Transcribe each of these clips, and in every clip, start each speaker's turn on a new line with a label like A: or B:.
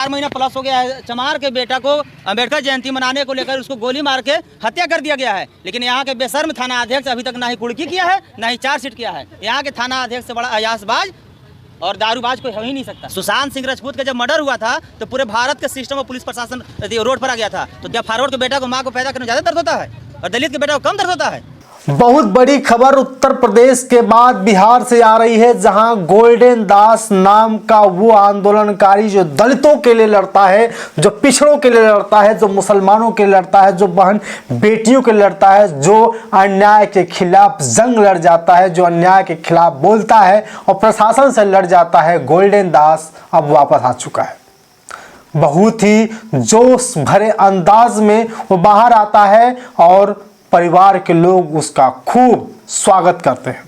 A: 4 महीना प्लस हो गया है। चमार के बेटा को अम्बेडकर जयंती मनाने को लेकर उसको गोली मार के हत्या कर दिया गया है, लेकिन यहाँ के बेशर्म थाना अध्यक्ष अभी तक ना ही कुर्की किया है, ना ही चार्जशीट किया है। यहाँ के थाना अध्यक्ष से बड़ा अयासबाज और दारूबाज कोई हो ही नहीं सकता। सुशांत सिंह राजपूत का जब मर्डर हुआ था तो पूरे भारत के सिस्टम और पुलिस प्रशासन रोड पर आ गया था। तो क्या फॉरवर्ड के बेटा को माँ को पैदा करने ज़्यादा दर्द होता है और दलित के बेटा को कम दर्द होता है?
B: बहुत बड़ी खबर उत्तर प्रदेश के बाद बिहार से आ रही है, जहां गोल्डन दास नाम का वो आंदोलनकारी जो दलितों के लिए लड़ता है, जो पिछड़ों के लिए लड़ता है, जो मुसलमानों के लिए लड़ता है, जो बहन बेटियों के लिए लड़ता है, जो अन्याय के खिलाफ जंग लड़ जाता है, जो अन्याय के खिलाफ बोलता है और प्रशासन से लड़ जाता है, गोल्डन दास अब वापस आ चुका है। बहुत ही जोश भरे अंदाज में वो बाहर आता है और परिवार के लोग उसका खूब स्वागत करते हैं।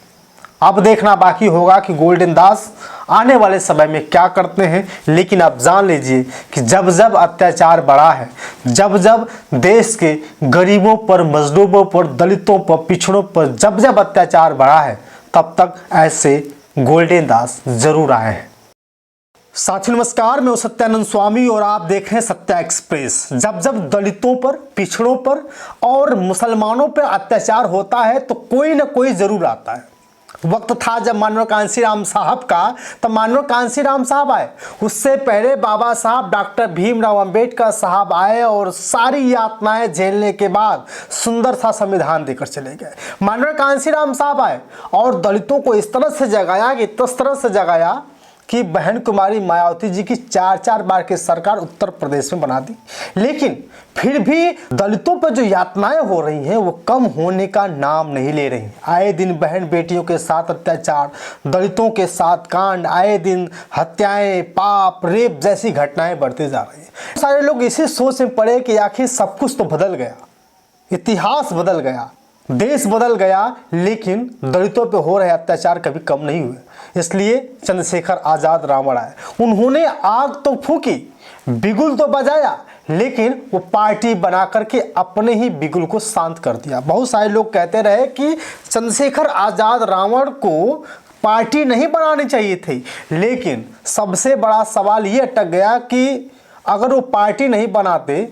B: अब देखना बाकी होगा कि गोल्डन दास आने वाले समय में क्या करते हैं, लेकिन आप जान लीजिए कि जब जब अत्याचार बढ़ा है, जब जब देश के गरीबों पर, मजलूमों पर, दलितों पर, पिछड़ों पर जब जब अत्याचार बढ़ा है, तब तक ऐसे गोल्डन दास जरूर आए हैं। साथियों नमस्कार, मैं सत्यानंद स्वामी और आप देख रहे हैं सत्या एक्सप्रेस। जब जब दलितों पर, पिछड़ों पर और मुसलमानों पर अत्याचार होता है तो कोई ना कोई जरूर आता है। वक्त था जब माननीय कांशीराम साहब का, तब माननीय कांशीराम साहब आए। उससे पहले बाबा साहब डॉक्टर भीमराव अंबेडकर साहब आए और सारी यातनाएं झेलने के बाद सुंदर सा संविधान देकर चले गए। माननीय कांशीराम साहब आए और दलितों को इस तरह से जगाया कि बहन कुमारी मायावती जी की 4 बार की सरकार उत्तर प्रदेश में बना दी। लेकिन फिर भी दलितों पर जो यातनाएं हो रही हैं वो कम होने का नाम नहीं ले रही। आए दिन बहन बेटियों के साथ अत्याचार, दलितों के साथ कांड, आए दिन हत्याएं, पाप, रेप जैसी घटनाएं बढ़ती जा रही हैं। सारे लोग इसी सोच में पड़े कि आखिर सब कुछ तो बदल गया, इतिहास बदल गया, देश बदल गया, लेकिन दलितों पे हो रहे अत्याचार कभी कम नहीं हुए। इसलिए चंद्रशेखर आजाद रावण आए। उन्होंने आग तो फूकी, बिगुल तो बजाया, लेकिन वो पार्टी बना करके अपने ही बिगुल को शांत कर दिया। बहुत सारे लोग कहते रहे कि चंद्रशेखर आजाद रावण को पार्टी नहीं बनानी चाहिए थी, लेकिन सबसे बड़ा सवाल ये अटक गया कि अगर वो पार्टी नहीं बनाते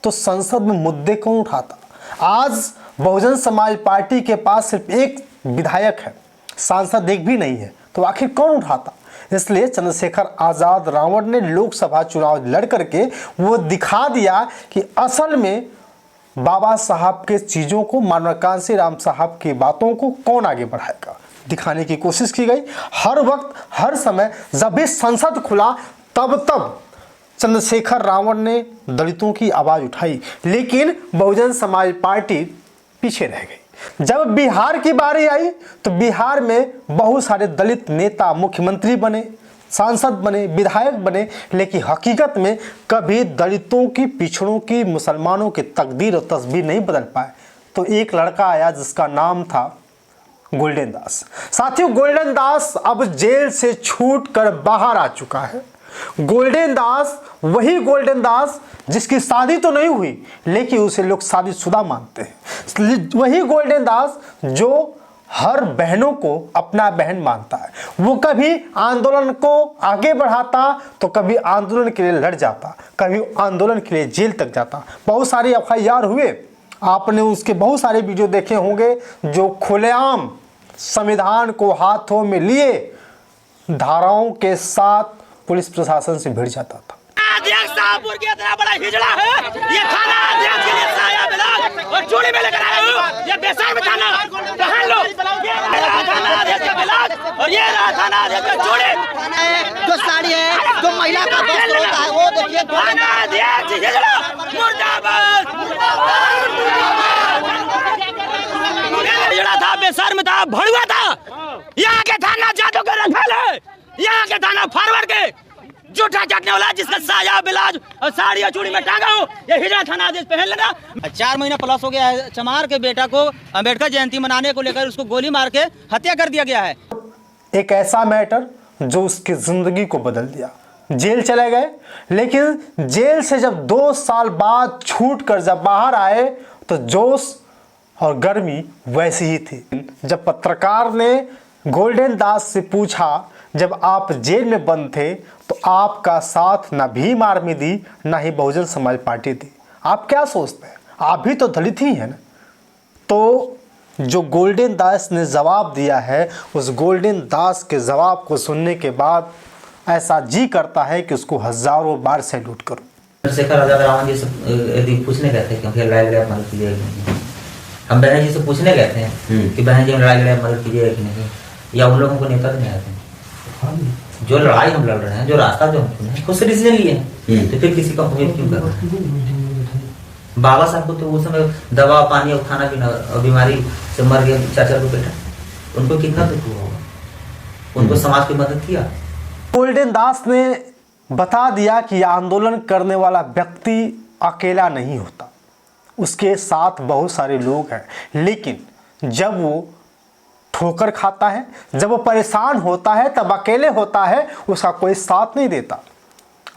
B: तो संसद में मुद्दे कौन उठाता। आज बहुजन समाज पार्टी के पास सिर्फ एक विधायक है, सांसद एक भी नहीं है, तो आखिर कौन उठाता। इसलिए चंद्रशेखर आजाद रावण ने लोकसभा चुनाव लड़ करके वो दिखा दिया कि असल में बाबा साहब के चीज़ों को, माननीय कांशीराम साहब की बातों को कौन आगे बढ़ाएगा, दिखाने की कोशिश की गई। हर वक्त, हर समय जब भी संसद खुला तब चंद्रशेखर रावण ने दलितों की आवाज़ उठाई, लेकिन बहुजन समाज पार्टी पीछे रह गई। जब बिहार की बारी आई तो बिहार में बहुत सारे दलित नेता मुख्यमंत्री बने, सांसद बने, विधायक बने, लेकिन हकीकत में कभी दलितों की, पिछड़ों की, मुसलमानों की तकदीर और तस्वीर नहीं बदल पाए। तो एक लड़का आया जिसका नाम था गोल्डन दास। साथियों, गोल्डन दास अब जेल से छूट कर बाहर आ चुका है। गोल्डन दास वही गोल्डन दास जिसकी शादी तो नहीं हुई, लेकिन उसे लोग शादीशुदा मानते हैं। वही गोल्डन दास जो हर बहनों को अपना बहन मानता है। वो कभी आंदोलन को आगे बढ़ाता तो कभी आंदोलन के लिए लड़ जाता, कभी आंदोलन के लिए जेल तक जाता। बहुत सारे FIR हुए, आपने उसके बहुत सारे वीडियो देखे होंगे, जो खुलेआम संविधान को हाथों में लिए धाराओं के साथ पुलिस प्रशासन से भिड़ जाता था।
A: अध्यक्ष साहब इतना बड़ा हिजड़ा है, ये थाना अध्यक्ष के लिए साया ब्लाउज और चूड़ी में लेकर आए हो, ये बेशर्म थाना पहन लो, ये थाना अध्यक्ष का ब्लाउज और ये थाना अध्यक्ष का चूड़ी,
C: जो साड़ी है, जो महिला का वस्त्र होता है, वो देखिए
A: थाना अध्यक्ष हिजड़ा मुर्दाबाद। हिजड़ा था, बेशर्म था, भड़ुआ था। यहाँ के थाना जादू के रखल है, यहाँ के थाना फॉरवर्ड के जूठा चटने वाला जिसका साया ब्लाउज और साड़ी और चूड़ी में टांगा हो, ये हिजड़ा थाना आदेश पहन लेना। 4 महीना प्लस हो गया है। चमार के बेटा को अम्बेडकर जयंती मनाने को लेकर उसको गोली मार के हत्या कर दिया गया है।
B: एक ऐसा मैटर जो उसकी जिंदगी को बदल दिया। जेल चले गए, लेकिन जेल से जब 2 साल बाद छूट कर जब बाहर आए तो जोश और गर्मी वैसी ही थी। जब पत्रकार ने गोल्डन दास से पूछा, जब आप जेल में बंद थे तो आपका साथ ना भीम आर्मी दी, ना ही बहुजन समाज पार्टी दी। आप क्या सोचते हैं? आप भी तो दलित ही हैं ना। तो जो गोल्डन दास ने जवाब दिया है, उस गोल्डन दास के जवाब को सुनने के बाद ऐसा जी करता है कि उसको हजारों बार सैल्यूट करूं।
D: चंद्रशेखर आजाद रावण जी से यदि पूछने गए थे कि लड़ाई लड़ाई मदद कीजिए कि नहीं, हम बहन जी से पूछने गए थे कि बहन जी हम लड़ाई लड़ाई मदद कीजिए कि नहीं, या उन लोगों को नेता नहीं आते जो लड़ाई हम लड़ रहे हैं, जो रास्ता जो हम चुने खुद से डिसीजन लिए हैं, तो फिर किसी का उम्मीद क्यों कर रहे हैं? बाबा साहब को तो उस समय दवा पानी और खाना पीना और बीमारी से मर गए चाचा को बेटा, उनको कितना दुख हुआ होगा, उनको समाज की मदद किया।
B: गोल्डन दास ने बता दिया कि आंदोलन करने वाला व्यक्ति अकेला नहीं होता, उसके साथ बहुत सारे लोग हैं, लेकिन जब वो ठोकर खाता है, जब वो परेशान होता है, तब अकेले होता है, उसका कोई साथ नहीं देता।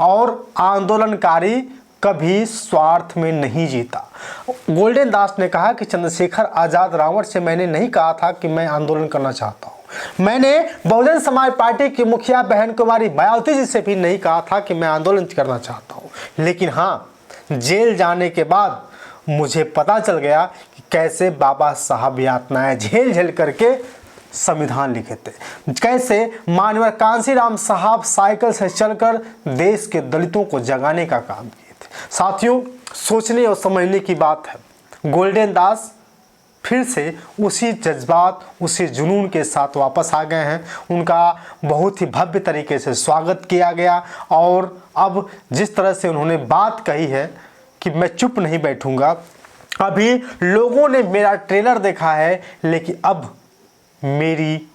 B: और आंदोलनकारी कभी स्वार्थ में नहीं जीता। गोल्डन दास ने कहा कि चंद्रशेखर आजाद रावण से मैंने नहीं कहा था कि मैं आंदोलन करना चाहता हूं, मैंने बहुजन समाज पार्टी की मुखिया बहन कुमारी मायावती जी से भी नहीं कहा था कि मैं आंदोलन करना चाहता हूं, लेकिन हाँ, जेल जाने के बाद मुझे पता चल गया कि कैसे बाबा साहब यातनाएं झेल झेल करके संविधान लिखे थे, कैसे माननीय कांशीराम साहब साइकिल से चलकर देश के दलितों को जगाने का काम किए थे। साथियों, सोचने और समझने की बात है। गोल्डन दास फिर से उसी जज्बात, उसी जुनून के साथ वापस आ गए हैं। उनका बहुत ही भव्य तरीके से स्वागत किया गया और अब जिस तरह से उन्होंने बात कही है कि मैं चुप नहीं बैठूंगा, अभी लोगों ने मेरा ट्रेलर देखा है, लेकिन अब मेरी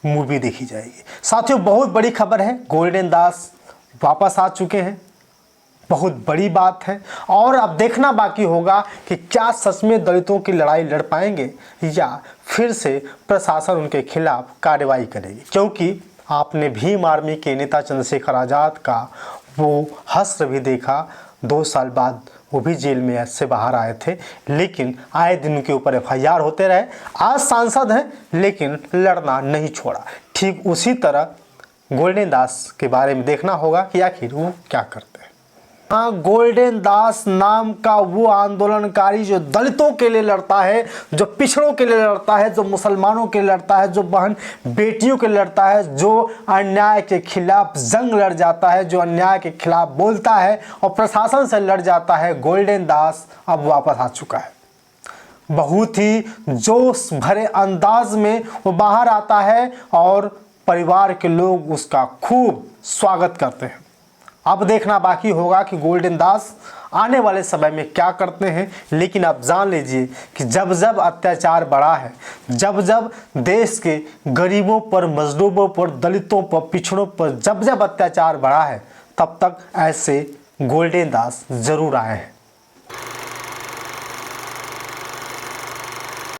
B: मूवी देखी जाएगी। साथियों, बहुत बड़ी खबर है, गोल्डन दास वापस आ चुके हैं, बहुत बड़ी बात है। और अब देखना बाकी होगा कि क्या सच में दलितों की लड़ाई लड़ पाएंगे या फिर से प्रशासन उनके खिलाफ कार्रवाई करेगी, क्योंकि आपने भीम आर्मी के नेता चंद्रशेखर आजाद का वो हश्र भी देखा। 2 साल बाद वो भी जेल में से बाहर आए थे, लेकिन आए दिन के ऊपर FIR होते रहे। आज सांसद हैं, लेकिन लड़ना नहीं छोड़ा। ठीक उसी तरह गोल्डन दास के बारे में देखना होगा कि आखिर वो क्या करते हैं। हाँ, गोल्डन दास नाम का वो आंदोलनकारी जो दलितों के लिए लड़ता है, जो पिछड़ों के लिए लड़ता है, जो मुसलमानों के लिए लड़ता है, जो बहन बेटियों के लिए लड़ता है, जो अन्याय के खिलाफ जंग लड़ जाता है, जो अन्याय के खिलाफ बोलता है और प्रशासन से लड़ जाता है, गोल्डन दास अब वापस आ चुका है। बहुत ही जोश भरे अंदाज में वो बाहर आता है और परिवार के लोग उसका खूब स्वागत करते हैं। अब देखना बाकी होगा कि गोल्डन दास आने वाले समय में क्या करते हैं, लेकिन आप जान लीजिए कि जब जब अत्याचार बढ़ा है, जब जब देश के गरीबों पर, मजलूमों पर, दलितों पर, पिछड़ों पर जब जब अत्याचार बढ़ा है, तब तक ऐसे गोल्डन दास जरूर आए हैं।